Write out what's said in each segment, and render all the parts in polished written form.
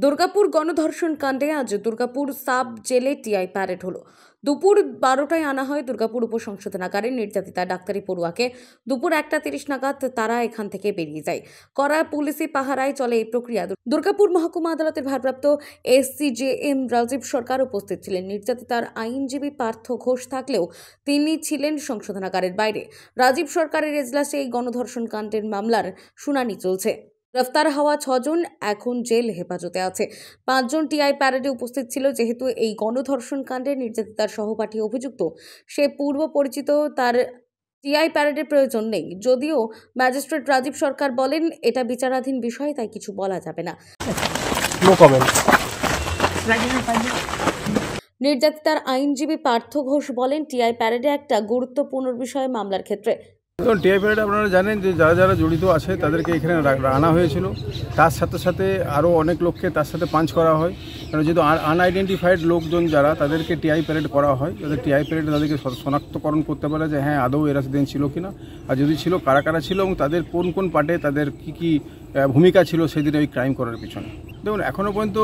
দুর্গাপুর গণধর্ষণ কাণ্ডে আজ দুর্গাপুর সাব জেলে টিআই প্যারেড হলো। দুপুর 12টায় আনা হয় দুর্গাপুর উপসংশোধনাগারে নির্যাতিতা ডাক্তারি পড়ুয়াকে। দুপুর 1:30 নাগাদ তারা এখান থেকে বেরিয়ে যায়। কড়া পুলিশি পাহারায় চলে এই প্রক্রিয়া। দুর্গাপুর মহকুমা আদালতের ভারপ্রাপ্ত এসসিজেএম রাজীব সরকার উপস্থিত ছিলেন। নির্যাতিতার আইনজীবী পার্থ ঘোষ থাকলেও তিনি ছিলেন সংশোধনাগারের বাইরে। রাজীব সরকারের এজলাসে এই গণধর্ষণ কাণ্ডের মামলার শুনানি চলছে। গ্রেফতার হওয়া 6 জন এখন জেল হেফাজতে আছে। 5 জন টিআই প্যারেডে উপস্থিত ছিল। যেহেতু এই গণধর্ষণ কাণ্ডে নির্যাতিতার সহপাঠী অভিযুক্ত, সে পূর্ব পরিচিত, তার টিআই প্যারেডের প্রয়োজন নেই। যদিও ম্যাজিস্ট্রেট রাজীব সরকার বলেন এটা বিচারাধীন বিষয়, তাই কিছু বলা যাবে না। নির্যাতিতার আইনজীবী পার্থ ঘোষ বলেন, টিআই প্যারেডে একটা গুরুত্বপূর্ণ বিষয় মামলার ক্ষেত্রে। টিআই প্যারেডে আপনারা জানেন যে যারা যারা জড়িত আছে তাদেরকে এখানে আনা হয়েছিল। তার সাথে সাথে আরও অনেক লোককে তার সাথে পাঞ্চ করা হয়। কারণ যেহেতু আনআইডেন্টিফাইড লোকজন যারা, তাদেরকে টিআই প্যারেড করা হয়, যাদের টিআই প্যারেডে তাদেরকে শনাক্তকরণ করতে পারে যে হ্যাঁ আদৌ এরা সেদিন ছিল কিনা, আর যদি ছিল কারা কারা ছিল এবং তাদের কোন কোন পার্টে তাদের কী ভূমিকা ছিল সেদিন ওই ক্রাইম করার পিছনে। দেখুন, এখনও পর্যন্ত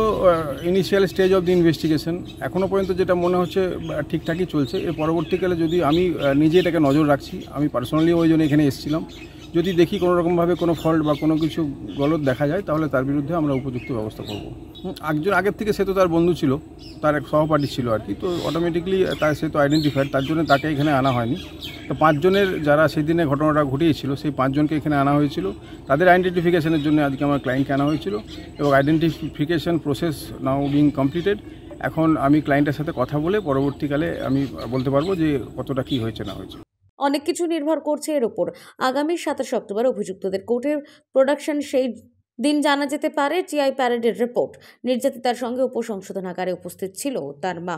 initial stage of the investigation, এখনও পর্যন্ত যেটা মনে হচ্ছে ঠিকঠাকই চলছে। এর পরবর্তীকালে যদি আমি নিজে এটাকে নজর রাখছি, আমি পার্সোনালি ওই জন্য এখানে এসেছিলাম, যদি দেখি কোনো রকমভাবে কোনো ফল্ট বা কোনো কিছু গলত দেখা যায় তাহলে তার বিরুদ্ধে আমরা উপযুক্ত ব্যবস্থা করব। একজন আগের থেকে সে তো তার বন্ধু ছিল, তার এক সহপাঠী ছিল আর কি, তো অটোমেটিকলি সে তো আইডেন্টিফাইড, তার জন্য তাকে এখানে আনা হয়নি। তো 5 জনের যারা সেদিনে ঘটনাটা ঘটিয়েছিল সেই 5 জনকে এখানে আনা হয়েছিল। তাদের আইডেন্টিফিকেশনের জন্য আজকে আমার ক্লায়েন্টকে আনা হয়েছিল এবং আইডেন্টিফিকেশন প্রসেস নাও বিং কমপ্লিটেড। এখন আমি ক্লায়েন্টের সাথে কথা বলে পরবর্তীকালে আমি বলতে পারবো যে কতটা কী হয়েছে না হয়েছে। অনেক কিছু নির্ভর করছে এর ওপর। আগামী 27 অক্টোবর অভিযুক্তদের কোর্টের প্রোডাকশন, সেই দিন জানা যেতে পারে টিআই প্যারেডের রিপোর্ট। নির্যাতিতার সঙ্গে উপসংশোধনাগারে উপস্থিত ছিল তার মা।